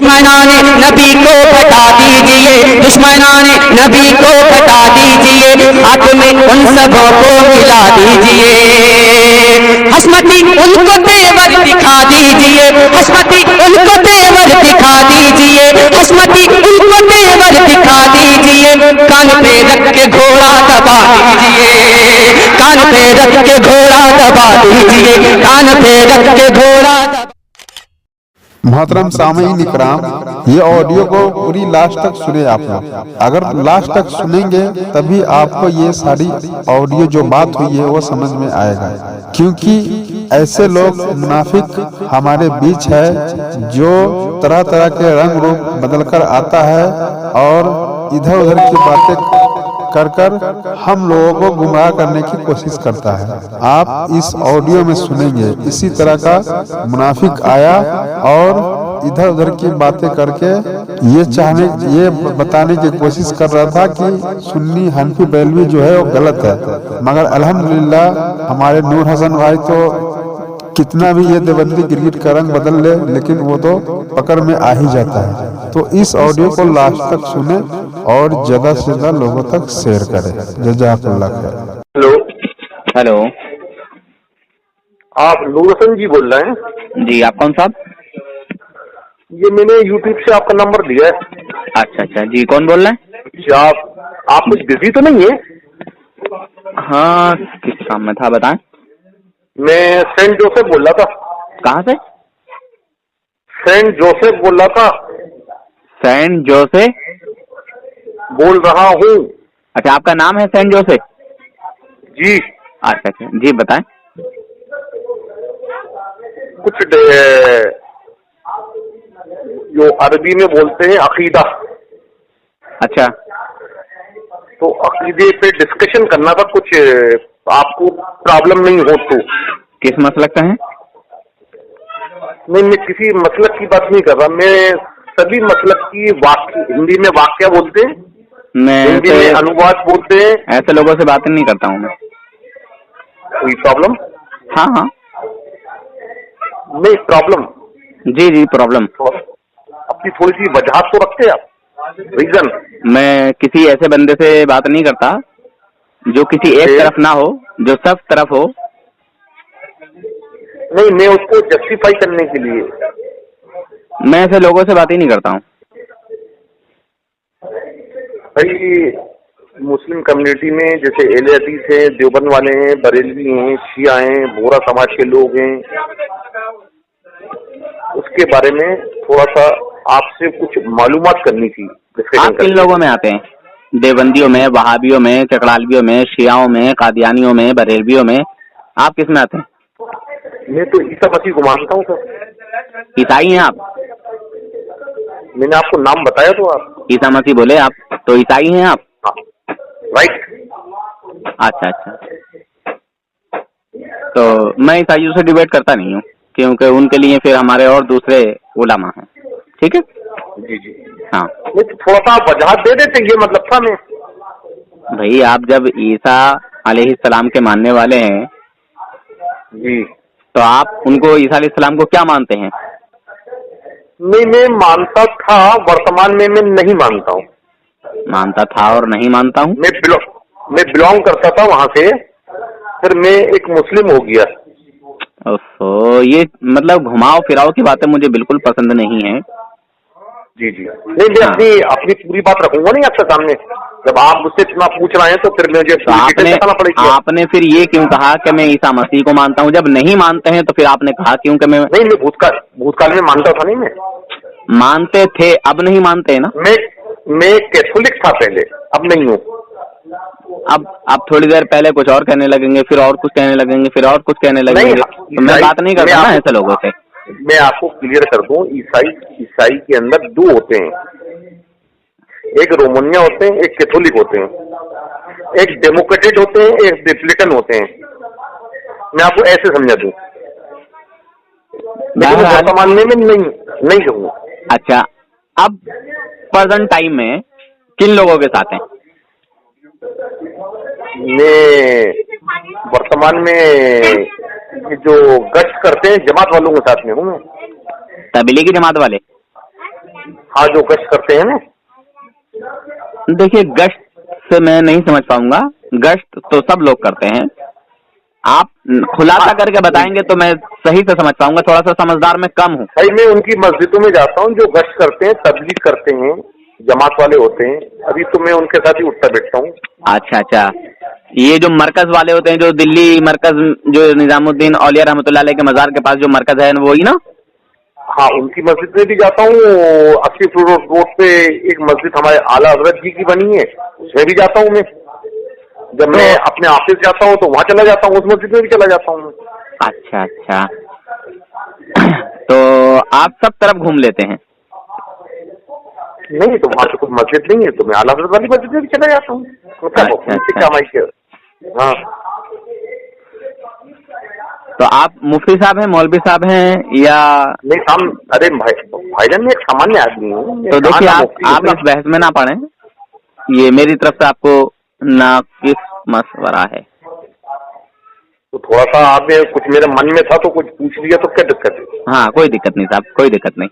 दुश्मनाने नबी को बता दीजिए, दुश्मनाने नबी को बता दीजिए, हाथ में उन सबों को मिला दीजिए। हस्मती उनको तेवर दिखा दीजिए, हस्मती उनको तेवर दिखा दीजिए, हस्मती उनको तेवर दिखा दीजिए। कान पे रख के घोड़ा दबा दीजिए, कान पे रख के घोड़ा दबा दीजिए, कान पे रख के घोड़ा। मोहतरम सामईन इकराम, ये ऑडियो को पूरी लास्ट तक सुने आप लोग। अगर लास्ट तक सुनेंगे तभी आपको ये सारी ऑडियो जो बात हुई है वो समझ में आएगा, क्योंकि ऐसे लोग मुनाफिक हमारे बीच है जो तरह तरह के रंग रूप बदलकर आता है और इधर उधर की बातें कर हम लोगों को गुमराह करने की कोशिश करता है। आप इस ऑडियो में सुनेंगे इसी तरह का मुनाफिक आया और इधर उधर की बातें करके ये बताने की कोशिश कर रहा था कि सुन्नी हनफी बेलवी जो है वो गलत है, मगर अल्हम्दुलिल्लाह हमारे नूर हसन भाई तो कितना भी ये देवबंदी गिरगिट का रंग बदल ले लेकिन वो तो पकड़ में आ ही जाता है। तो इस ऑडियो को लास्ट तक सुने और ज्यादा से ज्यादा लोगों तक शेयर करें। जज़ाकल्लाह खैर। हेलो हेलो, आप नूर हसन जी बोल रहे हैं? जी आप कौन साहब? ये मैंने यूट्यूब से आपका नंबर लिया है। अच्छा अच्छा, जी कौन बोल रहे हैं? अच्छा, आप कुछ बिजी तो नहीं है? हाँ, किस काम में था बताएं। मैं सेंट जोसेफ बोल रहा था। कहाँ से? सेंट जोसेफ बोल रहा था। सेंट जोसेफ बोल रहा हूँ। अच्छा, आपका नाम है सेंट जोसेफ? जी। अच्छा अच्छा, जी बताएं। कुछ जो अरबी में बोलते हैं अकीदा। अच्छा, तो अकीदे पे डिस्कशन करना था, कुछ आपको प्रॉब्लम नहीं हो तो। किस मसलक का है? नहीं, मैं किसी मसलक की बात नहीं कर रहा, मैं सभी मसलक की हिंदी में वाक्य बोलते हैं, हिंदी में अनुवाद बोलते हैं। ऐसे लोगों से बातें नहीं करता हूँ मैं। कोई प्रॉब्लम? हाँ हाँ, नहीं प्रॉब्लम। जी जी प्रॉब्लम। अपनी थोड़ी सी वजह तो रखते आप, रीजन। मैं किसी ऐसे बंदे से बात नहीं करता जो किसी एक तरफ ना हो, जो सब तरफ हो। नहीं, मैं उसको जस्टिफाई करने के लिए। मैं ऐसे लोगों से बात ही नहीं करता हूँ भाई। मुस्लिम कम्युनिटी में जैसे एहले हदीस है, देवबंद वाले हैं, बरेलवी हैं, शिया हैं, बोरा समाज के लोग हैं, उसके बारे में थोड़ा सा आपसे कुछ मालूमात करनी थी। आप किन लोगों में आते हैं? देवबंदियों में, वहाबियों में, चकड़ालवियों में, शियाओं में, कादियानियों में, बरेलवियों में, आप किस में आते हैं? मैं तो ईसा मसीह को मानता हूँ सर। ईसाई हैं आप? मैंने आपको नाम बताया तो आप ईसा मसीह बोले, आप तो ईसाई हैं आप? हाँ, राइट। अच्छा अच्छा, तो मैं ईसाइयों से डिबेट करता नहीं हूँ, क्योंकि उनके लिए फिर हमारे और दूसरे उलमा हैं। ठीक है जी जी। हाँ, तो थोड़ा सा वजाहत दे देते, ये मतलब था मैं। भाई आप जब ईसा अलैहिस्सलाम के मानने वाले हैं जी, तो आप उनको, ईसा अलैहिस्सलाम को क्या मानते हैं? नहीं, मैं मानता था, वर्तमान में मैं नहीं मानता हूँ। मानता था और नहीं मानता हूँ? मैं बिलोंग करता था वहाँ से, फिर मैं एक मुस्लिम हो गया। ओहो, ये मतलब घुमाओ फिराओ की बातें मुझे बिल्कुल पसंद नहीं है। जी जी। नहीं, मैं अपनी पूरी बात रखूंगा नहीं आपके सामने। जब आप मुझसे इतना पूछ रहे हैं तो फिर मुझे बताना पड़ेगा। आपने फिर ये क्यों कहा कि मैं ईसा मसीह को मानता हूँ? जब नहीं मानते हैं तो फिर आपने कहा क्यों कि मैं? नहीं, भूतकाल में मानता था। नहीं, मैं मानते थे, अब नहीं मानते हैं ना? मैं कैथोलिक था पहले, अब नहीं हूँ। अब थोड़ी देर पहले कुछ और कहने लगेंगे, फिर और कुछ कहने लगेंगे, फिर और कुछ कहने लगेंगे, तो मैं बात नहीं करता ना ऐसे लोगों से। मैं आपको क्लियर कर दूं, ईसाई के अंदर दो होते हैं, एक रोमानिया होते हैं, एक कैथोलिक होते हैं, एक डेमोक्रेटिक होते हैं, एक रिपब्लिकन होते हैं। मैं आपको ऐसे समझा दूं, लेकिन वर्तमान में मैं नहीं कहूँगा। अच्छा, अब प्रेजेंट टाइम में किन लोगों के साथ हैं? मैं वर्तमान में जो गश्त करते हैं जमात वालों के साथ में हूँ। मैं तबलीगी जमात वाले? हाँ, जो गश्त करते हैं ना। देखिए गश्त से मैं नहीं समझ पाऊंगा, गश्त तो सब लोग करते हैं, आप खुलासा करके बताएंगे तो मैं सही से समझ पाऊंगा, थोड़ा सा समझदार मैं कम हूँ। भाई मैं उनकी मस्जिदों में जाता हूँ जो गश्त करते हैं, तबलीग करते हैं, जमात वाले होते हैं, अभी तो मैं उनके साथ ही उठता बैठता हूँ। अच्छा अच्छा, ये जो मरकज वाले होते हैं, जो दिल्ली मरकज, जो निजामुद्दीन औलिया रहमतुल्लाह अलैह के मजार के पास जो मरकज है वही ना? हाँ, उनकी मस्जिद में भी जाता हूँ। 80 रोड पे एक मस्जिद हमारे आला हजरत जी की बनी है, उसमें भी जाता हूँ मैं। जब मैं अपने ऑफिस जाता हूँ तो वहाँ चला जाता हूँ, उस मस्जिद में भी चला जाता हूँ। अच्छा अच्छा, तो आप सब तरफ घूम लेते हैं? नहीं, तो वहाँ तो कुछ मस्जिद नहीं है तो मैं आला हजरत वाली मस्जिद में भी चला जाता हूँ। अच्छा। हाँ, तो आप मुफ्ती साहब हैं, मौलवी साहब हैं या? नहीं हम, अरे भाईजान मैं एक सामान्य आदमी हूँ। तो देखिए आप इस बहस में ना पड़े, ये मेरी तरफ से आपको नाकिस मशवरा है। तो थोड़ा सा आपने कुछ मेरे मन में था तो कुछ पूछ लिया तो क्या दिक्कत है? हाँ कोई दिक्कत नहीं साहब, कोई दिक्कत नहीं।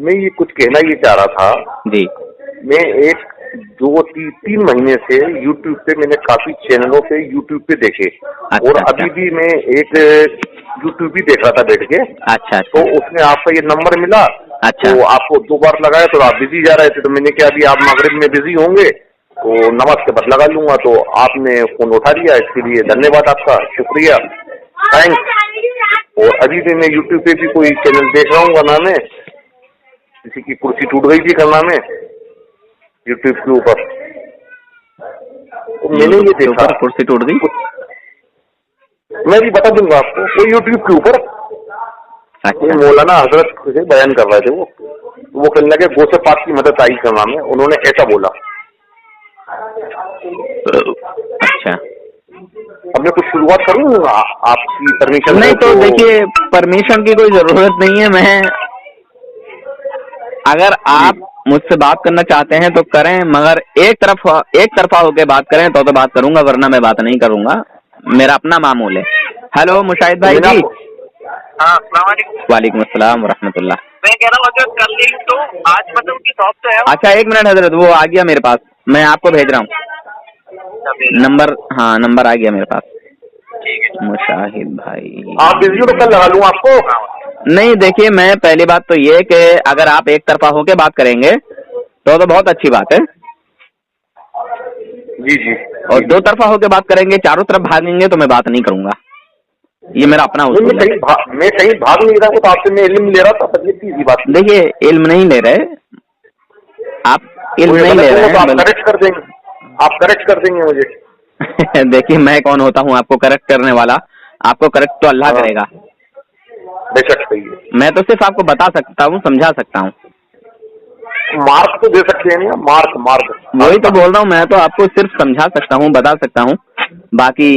मैं ये कुछ कहना ये चाह रहा था जी। मैं 2-3 महीने से YouTube पे मैंने काफी चैनलों पे YouTube पे देखे। अच्छा, और अच्छा। अभी भी मैं एक YouTube भी देख रहा था बैठ के। अच्छा तो उसमें आपका ये नंबर मिला। अच्छा। तो आपको 2 बार लगाया तो आप बिजी जा रहे थे, तो मैंने कहा अभी आप मगरिब में बिजी होंगे तो नमाज के बाद लगा लूंगा, तो आपने फोन उठा लिया, इसके लिए धन्यवाद आपका, शुक्रिया, थैंक्स। और अभी भी मैं YouTube पे भी कोई चैनल देख रहा हूँ, वरना में किसी की कुर्सी टूट गई थी करना में YouTube के ऊपर, तो मैंने ये देखा कुर्सी टूट गई। मैं भी बता दूंगा आपको, वो YouTube के ऊपर मौलाना हजरत से बयान कर रहे थे, वो कहने लगे गो से पाक की मदद आई करना में, उन्होंने ऐसा बोला। अच्छा, अब मैं कुछ शुरुआत करूँ आपकी परमिशन? नहीं तो देखिए परमिशन की कोई जरूरत नहीं है। मैं अगर आप मुझसे बात करना चाहते हैं तो करें, मगर एक तरफा होके बात करें तो बात करूंगा, वरना मैं बात नहीं करूंगा, मेरा अपना मामूल है। हेलो मुशाहिद भाई जी। हाँ, अस्सलाम वालेकुम। वालेकुम अस्सलाम व रहमतुल्लाह। मैं कह रहा हूँ अगर कल नहीं तो आज मतलब उनकी शॉप तो है। अच्छा एक मिनट हजरत, वो आ गया मेरे पास, मैं आपको भेज रहा हूँ नंबर। हाँ नंबर आ गया मेरे पास। मुशाहिद भाई आप बिजी हो तो कल लगा लूँ आपको। नहीं देखिए, मैं पहली बात तो ये कि अगर आप एक तरफा होके बात करेंगे तो बहुत अच्छी बात है, जी जी, और दो तरफा होके बात करेंगे, चारों तरफ भागेंगे तो मैं बात नहीं करूंगा, ये मेरा अपना उसूल है। मैं कहीं भाग नहीं रहा हूँ, तो आपसे मैं इल्म ले रहा था, बस सीधी बात। देखिए इल्म नहीं ले रहे आप, इल्म नहीं ले रहे हैं, आप करेक्ट कर देंगे, आप करेक्ट कर देंगे मुझे। देखिए मैं कौन होता हूँ आपको करेक्ट करने वाला, आपको करेक्ट तो अल्लाह करेगा। बेशक सही है, मैं तो सिर्फ आपको बता सकता हूँ, समझा सकता हूँ। मार्क तो दे सकते हैं ना, मार्क वही तो बोल रहा हूँ, मैं तो आपको सिर्फ समझा सकता हूँ, बता सकता हूँ। बाकी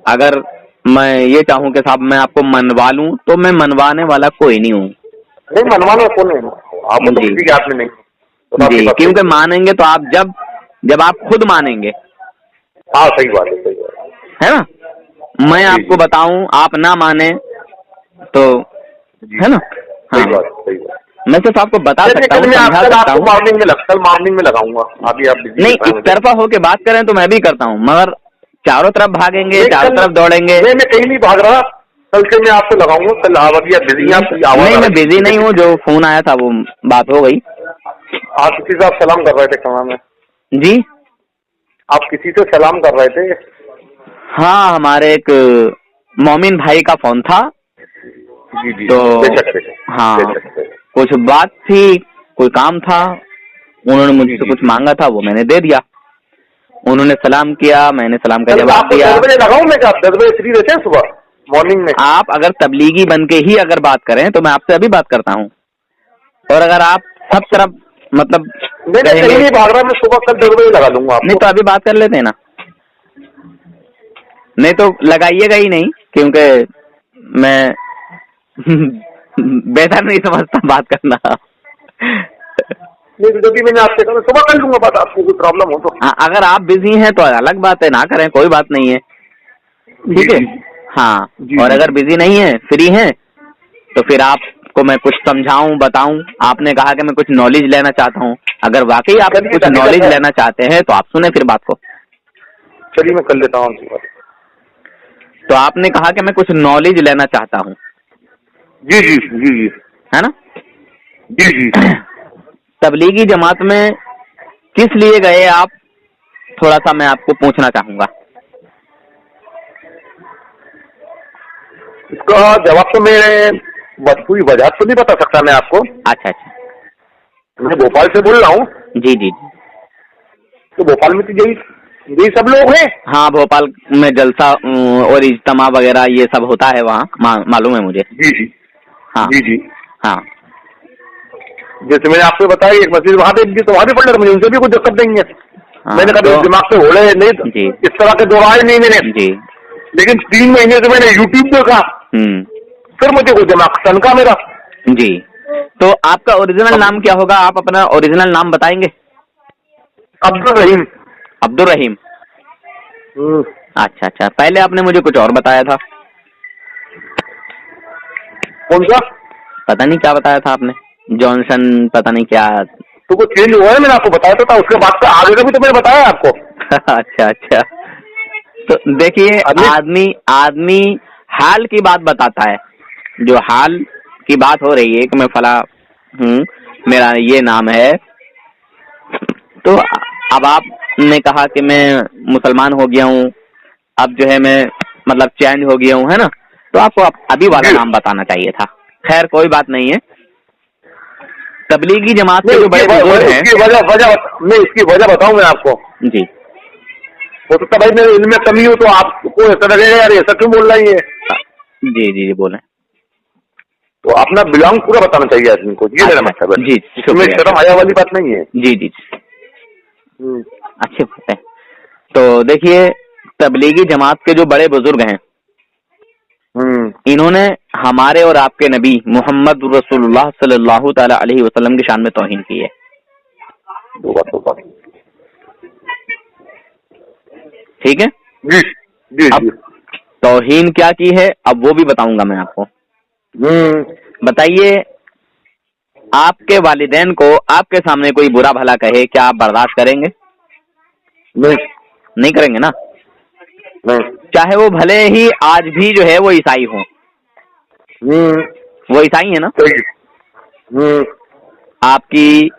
अगर मैं ये चाहूँ कि साहब मैं आपको मनवा लूँ तो मैं मनवाने वाला कोई नहीं हूँ। नहीं मनवाना कौन है, आपको तो किसी के हाथ में नहीं तो जी, क्योंकि मानेंगे तो आप जब आप खुद मानेंगे। हाँ सही बात है, सही बात है ना, मैं आपको बताऊं आप ना माने तो है ना। हाँ सही बात। मैं सिर्फ आपको बता सकता हूँ, समझा सकता हूँ। मॉर्निंग में लगाऊंगा, अभी आप नहीं, एक तरफा होके बात करें तो मैं भी करता हूँ, मगर चारों तरफ भागेंगे, चारों तरफ दौड़ेंगे। मैं कहीं नहीं भाग रहा, कल से मैं आपको लगाऊंगा। कल अभी आप बिजी हैं? नहीं मैं बिजी नहीं हूँ, जो फोन आया था वो बात हो गई। आप किसी से आप सलाम कर रहे थे कहाँ में? जी, आप किसी से सलाम कर रहे थे? हाँ, हमारे एक मोमिन भाई का फोन था। जी जी, तो हाँ कुछ बात थी, कोई काम था, उन्होंने मुझसे कुछ मांगा था, वो मैंने दे दिया। उन्होंने सलाम किया, मैंने सलाम का जवाब दिया। 10 बजे लगाऊं मैं? क्या 10 बजे फ्री रहते हैं सुबह मॉर्निंग में? आप अगर तबलीगी बन के ही अगर बात करें तो मैं आपसे अभी बात करता हूँ, और अगर आप सब तरफ मतलब नहीं भाग रहा, मैं सुबह कल 10 बजे लगा लूंगा। नहीं तो अभी बात कर लेते हैं ना, नहीं तो लगाइएगा ही नहीं, क्योंकि मैं बेहतर नहीं समझता बात करना। नहीं तो मैंने आपसे कहा सुबह कर लूंगा बात, आपको कोई प्रॉब्लम हो तो। अगर आप बिजी हैं तो अलग बात है, ना करें कोई बात नहीं है, ठीक है। हाँ, और अगर बिजी नहीं है, फ्री हैं, तो फिर आप आपको मैं कुछ समझाऊं, बताऊं। आपने कहा कि मैं कुछ नॉलेज लेना चाहता हूं। अगर वाकई आप कुछ नॉलेज लेना चाहते हैं तो आप सुने फिर बात को। चलिए मैं कर लेता हूँ आपकी बात। तो आपने कहा कि मैं कुछ नॉलेज लेना चाहता हूं, जी जी जी जी है ना? जी जी। तबलीगी जमात में किस लिए गए आप, थोड़ा सा मैं आपको पूछना चाहूंगा। इसका जवाब तो मैं पूरी वजह तो नहीं बता सकता मैं आपको। अच्छा अच्छा। मैं भोपाल से बोल रहा हूँ। जी जी। तो भोपाल में तो यही सब लोग हैं। हाँ, भोपाल में जलसा और इज्तिमा वगैरह ये सब होता है वहाँ, मालूम है मुझे। जी जी हाँ जी जी। हाँ जैसे मैंने आपको बताया एक मस्जिद वहाँ पे तो वहाँ भी पढ़ रहे, मुझे उनसे भी कोई दिक्कत नहीं है। हाँ, मैंने कभी तो दिमाग से होले नहीं जी इस तरह के दौर आए नहीं मैंने। जी। लेकिन 3 महीने से मैंने यूट्यूब देखा, फिर मुझे कोई दिमाग सनका मेरा। जी। तो आपका ओरिजिनल नाम क्या होगा? आप अपना ओरिजिनल नाम बताएंगे? अब्दुल रहीम। अब्दुल रहीम। अच्छा अच्छा। पहले आपने मुझे कुछ और बताया था। कौन सा? पता नहीं क्या बताया था आपने, जॉनसन पता नहीं क्या। तो कुछ चेंज हुआ है, मैंने आपको बताया था उसके बाद से आगे का भी तो मैंने बताया आपको। अच्छा अच्छा। तो देखिए, आदमी हाल की बात बताता है। जो हाल की बात हो रही है कि मैं फला हूँ, मेरा ये नाम है, तो अब आपने कहा कि मैं मुसलमान हो गया हूँ, अब जो है मैं मतलब चेंज हो गया हूँ, है ना? तो आपको अभी वाला नाम बताना चाहिए था। खैर कोई बात नहीं है। तबलीगी जमात के जो बड़े बुजुर्ग हैं, इसकी वजह बताऊं मैं आपको। जी। हो सकता भाई मेरे इनमें कमी हो तो आपको ऐसा लगेगा यार ऐसा क्यों बोल रही है। जी जी जी बोले। तो अपना बिलोंग पूरा बताना चाहिए आदमी को, ये मेरा मतलब है। जी, इसमें शर्म आया वाली बात नहीं है। जी जी। अच्छी बात है। तो देखिए, तबलीगी जमात के जो बड़े बुजुर्ग हैं, इन्होंने हमारे और आपके नबी मोहम्मद रसूलुल्लाह सल्लल्लाहु ताला अलैहि वसल्लम की शान में तौहीन की है। ठीक है जी जी। अब तौहीन क्या की है, अब वो भी बताऊंगा मैं आपको। बताइए, आपके वालिदैन को आपके सामने कोई बुरा भला कहे, क्या आप बर्दाश्त करेंगे? नहीं करेंगे ना। चाहे वो भले ही आज भी जो है वो ईसाई हो, वो ईसाई है ना। आपकी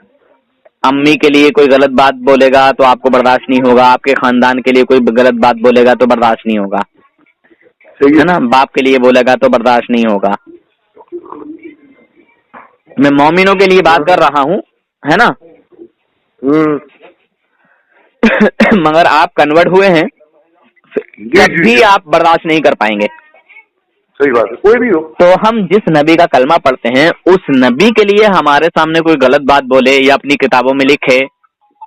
अम्मी के लिए कोई गलत बात बोलेगा तो आपको बर्दाश्त नहीं होगा, आपके खानदान के लिए कोई गलत बात बोलेगा तो बर्दाश्त नहीं होगा, है ना? बाप के लिए बोलेगा तो बर्दाश्त नहीं होगा। मैं मोमिनों के लिए बात कर रहा हूँ, है ना? मगर आप कन्वर्ट हुए हैं, जब भी आप बर्दाश्त नहीं कर पाएंगे। सही बात है, कोई भी हो। तो हम जिस नबी का कलमा पढ़ते हैं, उस नबी के लिए हमारे सामने कोई गलत बात बोले या अपनी किताबों में लिखे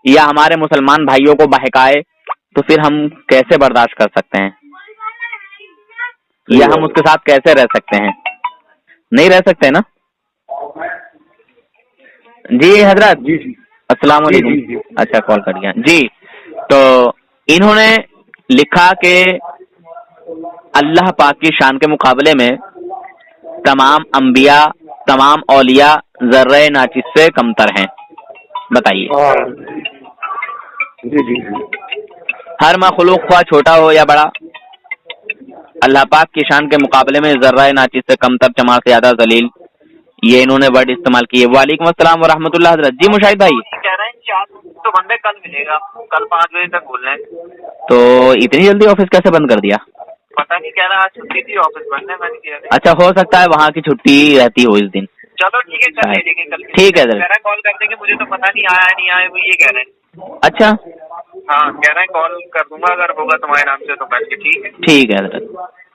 या हमारे मुसलमान भाइयों को बहकाए, तो फिर हम कैसे बर्दाश्त कर सकते हैं? या हम उसके साथ कैसे रह सकते हैं? नहीं रह सकते ना। जी हजरत। जी जी। अस्सलाम वालेकुम। अच्छा, कॉल कर दिया जी। तो इन्होंने लिखा कि अल्लाह पाक की शान के मुकाबले में तमाम अंबिया, तमाम औलिया जर्रे नाचिस से कमतर हैं। बताइए। जी जी। हर मखलूक ख्वाह छोटा हो या बड़ा, अल्लाह पाक की शान के मुकाबले में जर्रा नाचिस से कमतर, चमार से ज्यादा जलील, ये इन्होंने वर्ड इस्तेमाल किए। वालेकुम अस्सलाम व रहमतुल्लाह हज़रत। जी मुशाहिद भाई। कह रहे हैं 4 तो बंदे कल मिलेगा, कल 5 बजे तक बोल रहे हैं। तो इतनी जल्दी ऑफिस कैसे बंद कर दिया? पता नहीं, कह रहा आज छुट्टी थी, ऑफिस बंद है। मैंने किया। अच्छा, हो सकता है वहाँ की छुट्टी रहती हो इस दिन। चलो ठीक है, कल ले लेंगे। कल ठीक है कह रहा है कॉल कर देंगे, मुझे तो पता नहीं आया नहीं आया, वो ये कह रहे हैं। अच्छा, हाँ, कह रहे हैं कॉल कर दूंगा अगर होगा तुम्हारे नाम से तो बैठ के। ठीक है ठीक है हजरत।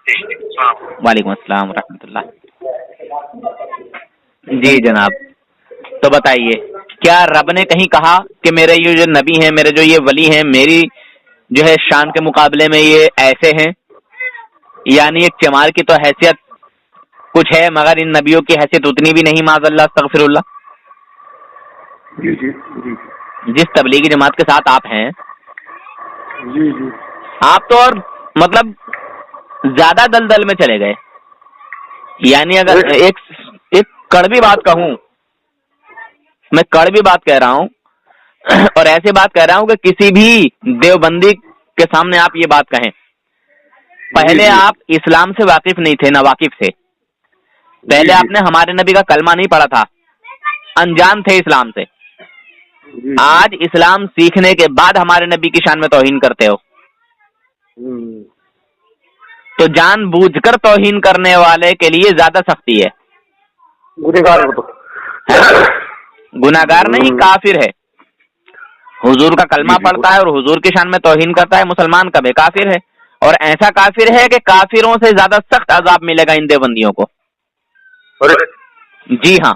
ठीक है, सलाम। वालेकुम अस्सलाम रहमतुल्लाह। जी जनाब, तो बताइए, क्या रब ने कहीं कहा कि मेरे ये जो नबी हैं, मेरे जो ये वली हैं, मेरी जो है शान के मुकाबले में ये ऐसे हैं? यानी एक चमार की तो हैसियत कुछ है, मगर इन नबियों की हैसियत उतनी भी नहीं, माज़अल्लाह अस्तगफिरुल्लाह। जी जी जी। जिस तबलीगी जमात के साथ आप हैं, जी जी, आप तो और मतलब ज्यादा दलदल में चले गए। यानी अगर एक कड़वी बात कहूं, मैं कड़वी बात कह रहा हूं और ऐसी बात कह रहा हूं कि किसी भी देवबंदी के सामने आप ये बात कहें। पहले आप इस्लाम से वाकिफ नहीं थे, नावाकिफ थे। पहले आपने हमारे नबी का कलमा नहीं पढ़ा था, अनजान थे इस्लाम से। आज इस्लाम सीखने के बाद हमारे नबी की शान में तौहीन करते हो। तो जानबूझकर तौहीन करने वाले के लिए ज्यादा सख्ती है। गुनहगार हो तो गुनाहगार नहीं, काफिर है। हुजूर का कलमा पढ़ता है और हुजूर की शान में तौहीन करता है, मुसलमान कभी काफिर है। और ऐसा काफिर है कि काफिरों से ज्यादा सख्त अजाब मिलेगा इन देवबंदियों को। जी हाँ,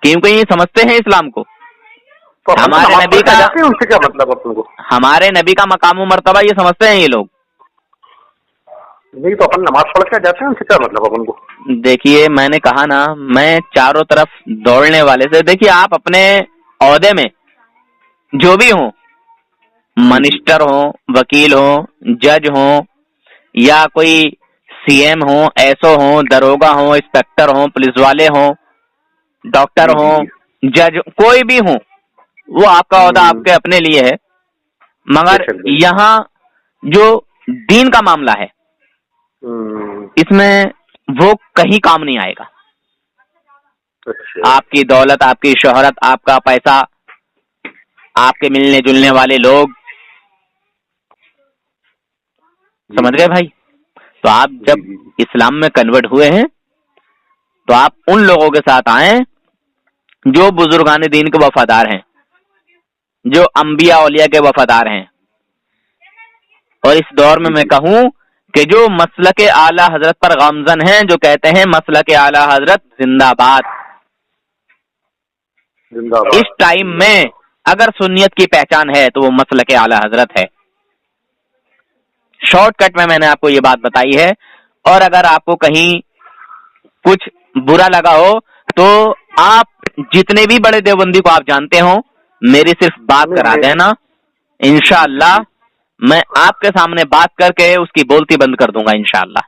क्योंकि ये समझते हैं इस्लाम को। तो हमारे नबी का, उनसे क्या मतलब अपन को? हमारे नबी का मकाम व मर्तबा ये समझते हैं ये लोग। नहीं तो अपन नमाज पढ़ के जाते हैं, उनसे क्या मतलब अपन को? देखिए, मैंने कहा ना, मैं चारों तरफ दौड़ने वाले से, देखिए आप अपने औहदे में जो भी हो, मिनिस्टर हो, वकील हो, जज हो, या कोई सीएम हो, एसओ हो, दरोगा हो, इंस्पेक्टर हो, पुलिस वाले हो, डॉक्टर हो, जज, कोई भी हो, वो आपका औहदा आपके अपने लिए है। मगर यहाँ जो दीन का मामला है, इसमें वो कहीं काम नहीं आएगा। अच्छा। आपकी दौलत, आपकी शोहरत, आपका पैसा, आपके मिलने जुलने वाले लोग, समझ गए भाई? तो आप जब इस्लाम में कन्वर्ट हुए हैं तो आप उन लोगों के साथ आए जो बुजुर्गान दीन के वफादार हैं, जो अंबिया औलिया के वफादार हैं। और इस दौर में मैं कहूं कि जो मसलक आला हजरत पर गामजन हैं, जो कहते हैं मसलक आला हजरत जिंदाबाद, इस टाइम में अगर सुन्नियत की पहचान है तो वो मसलक आला हजरत है। शॉर्टकट में मैंने आपको ये बात बताई है। और अगर आपको कहीं कुछ बुरा लगा हो तो आप जितने भी बड़े देवबंदी को आप जानते हो, मेरी सिर्फ बात करा देना, इंशाअल्लाह मैं आपके सामने बात करके उसकी बोलती बंद कर दूंगा इंशाअल्लाह।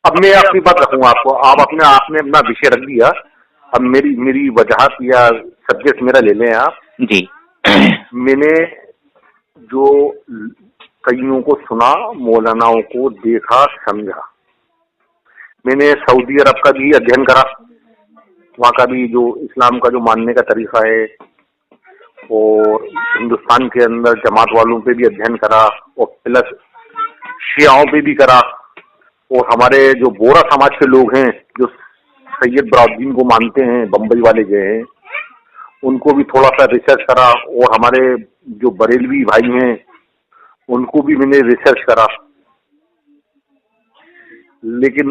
अब मैं अपनी बात रखूंगा आपको, आप आपने अपना विषय रख दिया। अब मेरी वजह या सब्जेक्ट मेरा ले लें आप जी। मैंने जो कईयों को सुना, मौलानाओं को देखा, समझा। मैंने सऊदी अरब का भी अध्ययन करा, वहाँ का भी जो इस्लाम का जो मानने का तरीका है, और हिंदुस्तान के अंदर जमात वालों पे भी अध्ययन करा, और प्लस शियाओं पे भी करा। और हमारे जो बोरा समाज के लोग हैं जो सैयद बराउद्दीन को मानते हैं, बम्बई वाले गए हैं, उनको भी थोड़ा सा रिसर्च करा। और हमारे जो बरेलवी भाई हैं उनको भी मैंने रिसर्च करा। लेकिन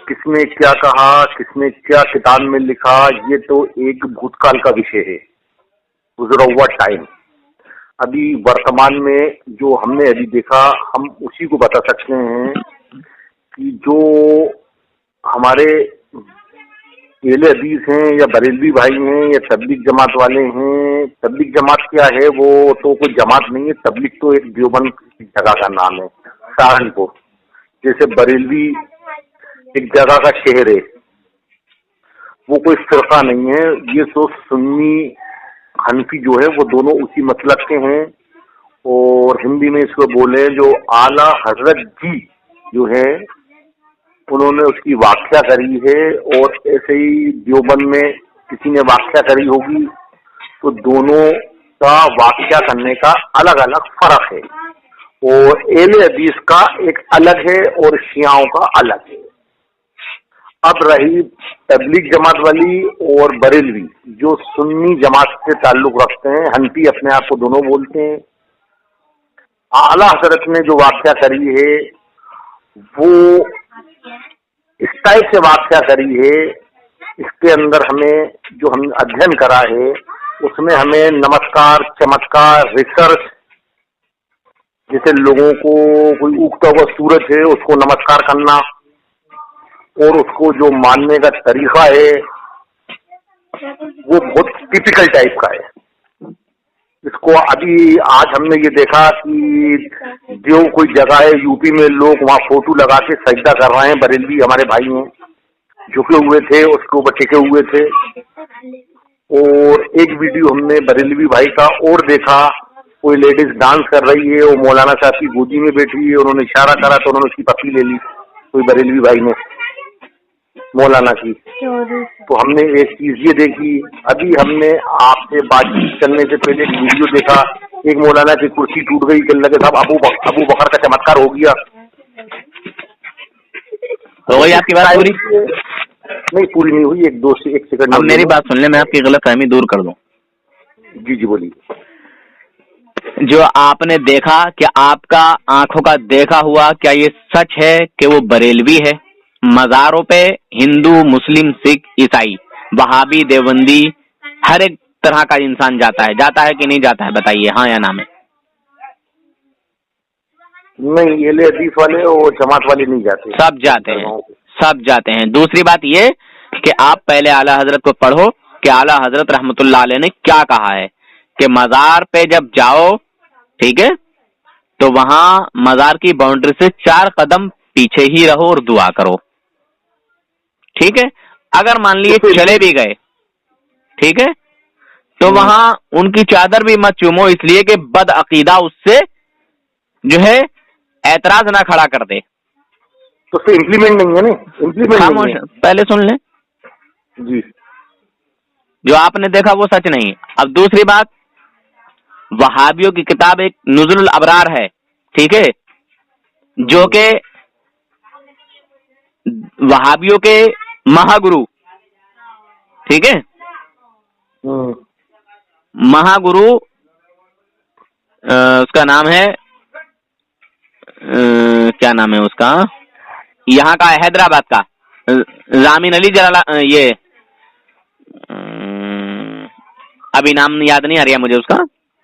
किसने क्या कहा, किसने क्या किताब में लिखा, ये तो एक भूतकाल का विषय है, गुजरा हुआ टाइम। अभी वर्तमान में जो हमने अभी देखा, हम उसी को बता सकते हैं कि जो हमारे एले हदीस हैं या बरेलवी भाई हैं या तबलीग जमात वाले हैं। तबलीग जमात क्या है, वो तो कोई जमात नहीं है, तबलीग तो एक देवबंद जगह का नाम है, सहारनपुर। जैसे बरेलवी एक जगह का शहर है, वो कोई फिरका नहीं है। ये तो सुन्नी हनफी जो है वो दोनों उसी मसलक के हैं। और हिंदी में इसको बोले जो आला हजरत जी जो है, उन्होंने उसकी व्याख्या करी है। और ऐसे ही देवबंद में किसी ने व्याख्या करी होगी, तो दोनों का व्याख्या करने का अलग अलग फर्क है। और एले हदीस का एक अलग है और शियाओं का अलग है। अब रही तबलीग जमात वाली और बरेलवी जो सुन्नी जमात से ताल्लुक रखते हैं, हनफी अपने आप को दोनों बोलते हैं। आला हजरत ने जो व्याख्या करी है वो इस टाइप से व्याख्या करी है, इसके अंदर हमें जो हम अध्ययन करा है उसमें हमें नमस्कार, चमत्कार, रिसर्च, जैसे लोगों को कोई उगता हुआ सूरज है उसको नमस्कार करना, और उसको जो मानने का तरीका है वो बहुत टिपिकल टाइप का है। इसको अभी आज हमने ये देखा कि जो कोई जगह है यूपी में, लोग वहाँ फोटो लगा के सजदा कर रहे हैं, बरेलवी हमारे भाई हैं, झुके हुए थे, उसके ऊपर टिके हुए थे। और एक वीडियो हमने बरेलवी भाई का और देखा, कोई लेडीज डांस कर रही है, वो मौलाना साहब की गोदी में बैठी है, उन्होंने इशारा करा तो उन्होंने उसकी पप्पी ले ली, कोई बरेलवी भाई ने मौलाना की। तो हमने एक चीज ये देखी, अभी हमने आपसे बातचीत करने से पहले एक वीडियो देखा, एक मौलाना की कुर्सी टूट गई, कहने लगे साहब अबू बकर का चमत्कार हो गया। तो वही आपकी बात पूरी नहीं, पूरी नहीं हुई, एक सेकंड। अब मेरी बात सुन ले, मैं आपकी गलतफहमी दूर कर दूं। जी जी बोलिए। जो आपने देखा, क्या आपका आंखों का देखा हुआ क्या ये सच है कि वो बरेलवी है? मजारों पे हिंदू, मुस्लिम, सिख, ईसाई, वहाबी, देवबंदी, हर एक तरह का इंसान जाता है कि नहीं जाता है? बताइए हाँ या ना में। नहीं, ये हदीस वाले और जमात वाले नहीं जाते, सब जाते हैं, सब जाते हैं। दूसरी बात ये कि आप पहले आला हजरत को पढ़ो कि आला हजरत रहमतुल्लाह अलैह ने क्या कहा है कि मजार पे जब जाओ, ठीक है, तो वहां मजार की बाउंड्री से 4 कदम पीछे ही रहो और दुआ करो, ठीक है। अगर मान लीजिए चले भी गए, ठीक है, तो वहां उनकी चादर भी मत चूमो, इसलिए कि बद अकीदा उससे जो है ऐतराज ना खड़ा कर दे। तो उससे इम्प्लीमेंट नहीं है ना, इम्प्लीमेंट खामोश, पहले सुन ले। जी, जो आपने देखा वो सच नहीं है। अब दूसरी बात, वहाबियों की किताब एक नुज़ुलुल अबरार है, ठीक है, जो के वहाबियों के महागुरु, ठीक है, महागुरु उसका नाम है क्या नाम है उसका, यहाँ का हैदराबाद का जामिन अली जलाला, ये अभी नाम याद नहीं आ रहा मुझे उसका,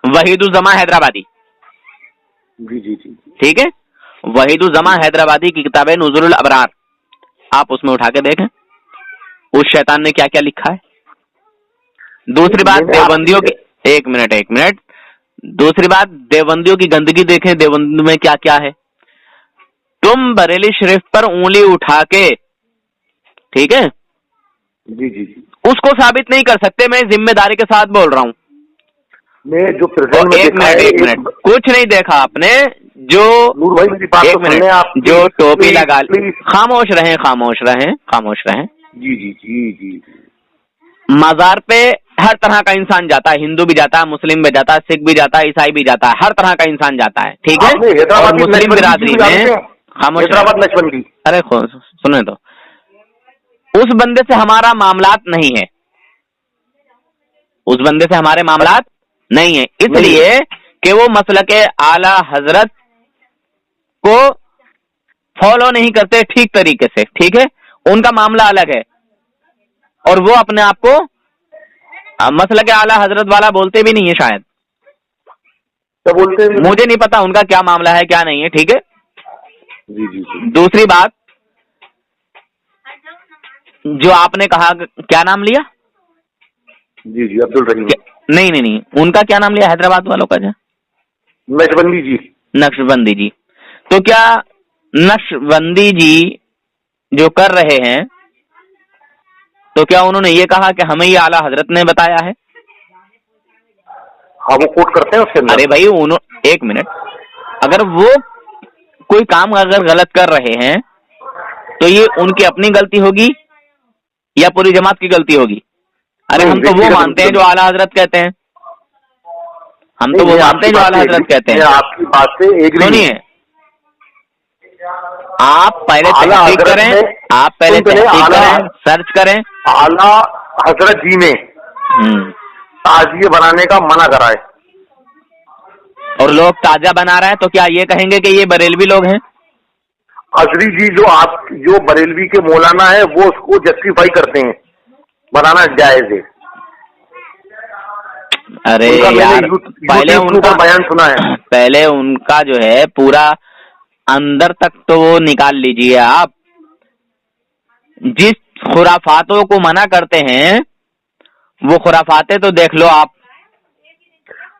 वहीदुज़्ज़मा हैदराबादी। जी जी जी, ठीक है, वहीदुज़्ज़मा हैदराबादी की किताब है नुज़ुलुल अबरार, आप उसमें उठा के देखें उस शैतान ने क्या क्या लिखा है। दूसरी बात देवबंदियों की, एक मिनट, दूसरी बात देवबंदियों की गंदगी देखें, देवबंदी में क्या क्या है। तुम बरेली शरीफ पर उंगली उठा के, ठीक है, जी जी जी, उसको साबित नहीं कर सकते, मैं जिम्मेदारी के साथ बोल रहा हूं। मैं जो प्रेजेंट में एक मिनट, कुछ नहीं देखा आपने, जो नूर भाई मेरी बात तो सुनने आप, जो टोपी लगा, खामोश रहें। जी जी जी जी, मजार पे हर तरह का इंसान जाता है, हिंदू भी जाता है, मुस्लिम भी जाता है, सिख भी जाता है, ईसाई भी जाता है, हर तरह का इंसान जाता है, ठीक है। और मुस्लिम बिरादरी में खामोश, अरे सुने तो, उस बंदे से हमारा मामलात नहीं है, उस बंदे से हमारे मामलात नहीं है, इसलिए कि वो मसलके आला हजरत को फॉलो नहीं करते ठीक तरीके से, ठीक है, उनका मामला अलग है, और वो अपने आप को मसलके आला हजरत वाला बोलते भी नहीं है शायद, क्या बोलते हैं, मुझे नहीं पता उनका क्या मामला है क्या नहीं है, ठीक है। जी जी जी, दूसरी बात, जो आपने कहा, क्या नाम लिया? जी जी, अब्दुल रहीम। नहीं, उनका क्या नाम लिया हैदराबाद वालों का? नक्शबंदी जी। नक्शबंदी जी, तो क्या नक्शबंदी जी जो कर रहे हैं, तो क्या उन्होंने ये कहा कि हमें ये आला हजरत ने बताया है? हाँ, वो कोट करते हैं उसके अंदर। अरे भाई एक मिनट, अगर वो कोई काम अगर गलत कर रहे हैं तो ये उनकी अपनी गलती होगी या पूरी जमात की गलती होगी? अरे हम तो वो मानते हैं जो आला हजरत कहते हैं, हम तो वो मानते हैं जो आला हजरत कहते हैं। आपकी बात से एग्री। सुनिए, आप पहले तहकीक करें, आप पहले तहकीक करें, सर्च करें। आला हजरत जी ने ताजिए बनाने का मना करा है, और लोग ताजा बना रहे हैं, तो क्या ये कहेंगे कि ये बरेलवी लोग हैं? अजरी जी जो बरेलवी के मौलाना है, वो उसको जस्टिफाई करते हैं, बनाना जायज है। अरे यार, पहले उनका बयान सुना है, पहले उनका जो है पूरा अंदर तक तो वो निकाल लीजिए आप। जिस खुराफातों को मना करते हैं वो खुराफाते तो देख लो आप।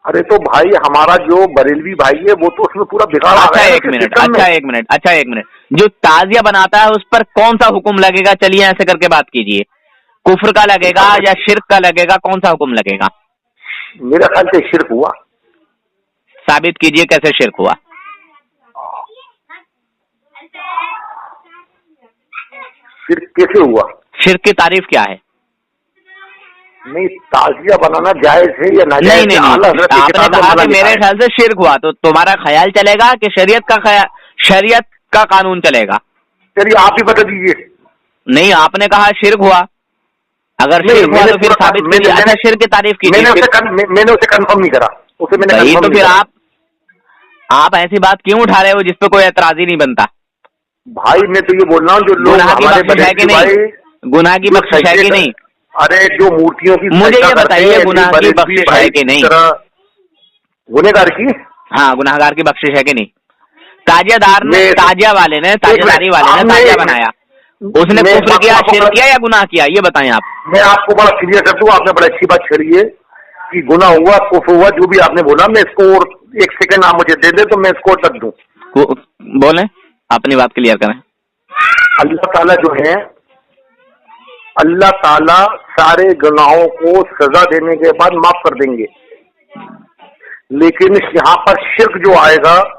अरे तो भाई हमारा जो बरेलवी भाई है वो तो उसमें पूरा बिगाड़ आ अच्छा गया है एक ना मिनट, सिस्टम में। अच्छा एक मिनट, जो ताजिया बनाता है उस पर कौन सा हुक्म लगेगा? चलिए ऐसे करके बात कीजिए, कुफ्र का लगेगा या शिर्क का लगेगा, कौन सा हुक्म लगेगा? मेरा ख्याल से शिर्क हुआ। साबित कीजिए कैसे शिर्क हुआ। शिर्क कैसे हुआ? शिर्क की तारीफ क्या है? नहीं, ताजिया बनाना जायज है या नहीं नाजायज नहीं है? आला हज़रत की आपने किताब में कहा मना कि लिखा मेरे है। ख्याल से शिर्क हुआ, तो तुम्हारा ख्याल चलेगा कि शरीयत का कानून चलेगा? चलिए आप ही बता दीजिए। नहीं, आपने कहा शिर्क हुआ, अगर नहीं, शिर्क हुआ मैंने तो फिर पूरा- साबित मैंने- कीजिए। अच्छा मैंने- शिर्क की तारीफ कीजिए। मैंने उसे कंफर्म नहीं करा, उसे मैंने भाई कंफर्म तो नहीं फिर करा। आप ऐसी बात क्यों उठा रहे हो जिसपे कोई एतराज ही नहीं बनता? भाई मैं तो ये बोल रहा हूँ जो लोग गुनाह की हमारे बख्शिश है कि बरेलवी नहीं? भाई गुनाह की जो बख्शिश है कि सजदे नहीं? अरे जो मूर्तियों की मुझे सजदा ये करते बताइए, हैं, गुनाह की बरेलवी बख्शिश भाई है कि की नहीं? तरह गुनहगार की। हाँ, गुनाहगार की बख्शिश है कि नहीं? ताजियादार ने, मैं- ताजिया वाले ने, ताजियादारी वाले ने आपने- ताजिया बनाया, उसने मैं कुफ्र किया, आपको- शिर्क किया या गुनाह किया? ये बताएं आप। मैं आपको बड़ा क्लियर कर दूं, आपने बड़ी अच्छी बात छेड़ी है कि गुनाह हुआ, कुफ्र हुआ, जो भी आपने बोला। मैं इसको और एक सेकंड आप मुझे दे दे तो मैं इसको तक दूं। बोलें, अपनी बात क्लियर करें। अल्लाह ताला जो है, अल्लाह ताला सारे गुनाहों को सजा देने के बाद माफ कर देंगे, लेकिन यहाँ पर शिर्क जो आएगा,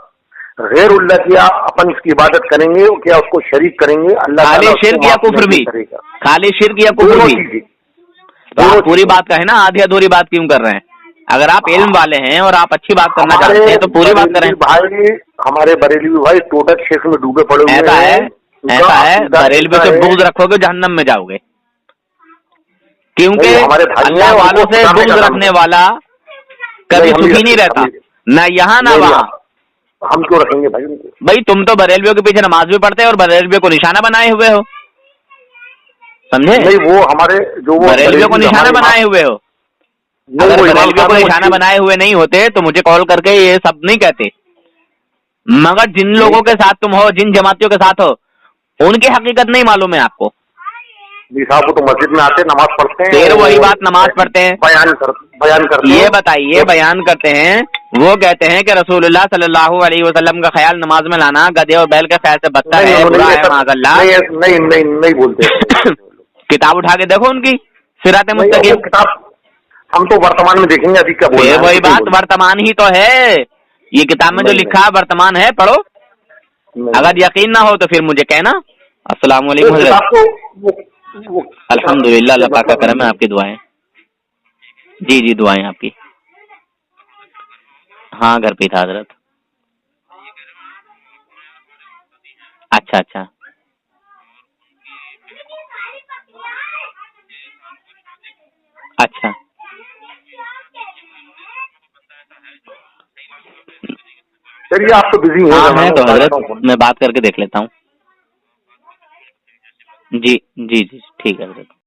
गैरुल्लाह की अपन उसकी इबादत करेंगे, क्या उसको शरीक करेंगे, अल्लाह खाली ताला उसको शिर्क या माफ कुफ्र नहीं भी? करेगा। खाली शिर्क या कुफ्र दोनों भी? चीजें। तो दोनों आप पूरी चीजें। बात कहें ना, आधी अधूरी बात क्यों कर रहे हैं? अगर आप इल्म वाले हैं और आप अच्छी बात करना हमारे चाहते हैं तो पूरी बात करें। बरेलवी भाई, हमारे बरेलवी भाई टोटल शेख में डूबे पड़े हुए ऐसा है, हैं। ऐसा है, उनका बरेलवी से बुग़्ज़ रखोगे जहन्नम में जाओगे, क्योंकि नहीं, हमारे भाई अल्लाह हैं, वालों उनको से सुनाने बुग़्ज़ का रखने काम वाला कभी नहीं, हम सुखी नहीं नहीं रखते, रहता, ना यहाँ ना नहीं, वहाँ। हम क्यों रखेंगे भाई उनको? भाई तुम तो बरेलवियों के पीछे नमाज भी पढ़ते हो और बरेलवियों को निशाना बनाए हुए हो, समझे? नहीं, वो हमारे जो वो बरेलवियों को बरेलवी निशाना हमारे बनाए हुए हो। नहीं, अगर वो इमाम बरेलवियों को साहब निशाना वो- बनाए हुए नहीं होते तो मुझे कॉल करके ये सब नहीं कहते, मगर जिन लोगों के साथ तुम हो, जिन जमातियों के साथ हो, उनकी हकीकत नहीं मालूम है आपको। जी साहब, वो तो मस्जिद में आते, नमाज पढ़ते हैं, फिर वही और बात, नमाज पढ़ते हैं, बयान करते हैं। ये बताइए, बयान करते हैं, वो कहते हैं कि रसूलुल्लाह सल्लल्लाहु अलैहि वसल्लम का ख्याल नमाज में लाना गधे और बैल के ख्याल से बदतर है, बुरा है, माज़अल्लाह। नहीं बोलते। किताब उठा के देखो उनकी, सिरात नहीं, मुस्तकीम। वो किताब हम तो वर्तमान में देखेंगे, अभी क्या बोल रहे फिर हैं, वही कुछ नहीं बात, बोल वर्तमान ही तो है, ये किताब में जो नहीं, लिखा है वर्तमान है, पढ़ो। रहे। अगर यकीन ना हो तो फिर मुझे कहना। अस्सलाम नहीं, वालेकुम हज़रत। किताब को वो अल्हम्दुलिल्लाह, अल्लाह पाक का करम है, आपकी दुआएं। जी जी, दुआएं आपकी। हाँ, घर पे था हज़रत। अच्छा अच्छा, अच्छा चलिए, आप तो बिजी हैं। हाँ जमाना है तो उठा हज़रत, लेता हूँ फोन। मैं बात करके देख लेता हूँ। जी जी जी, ठीक है हज़रत।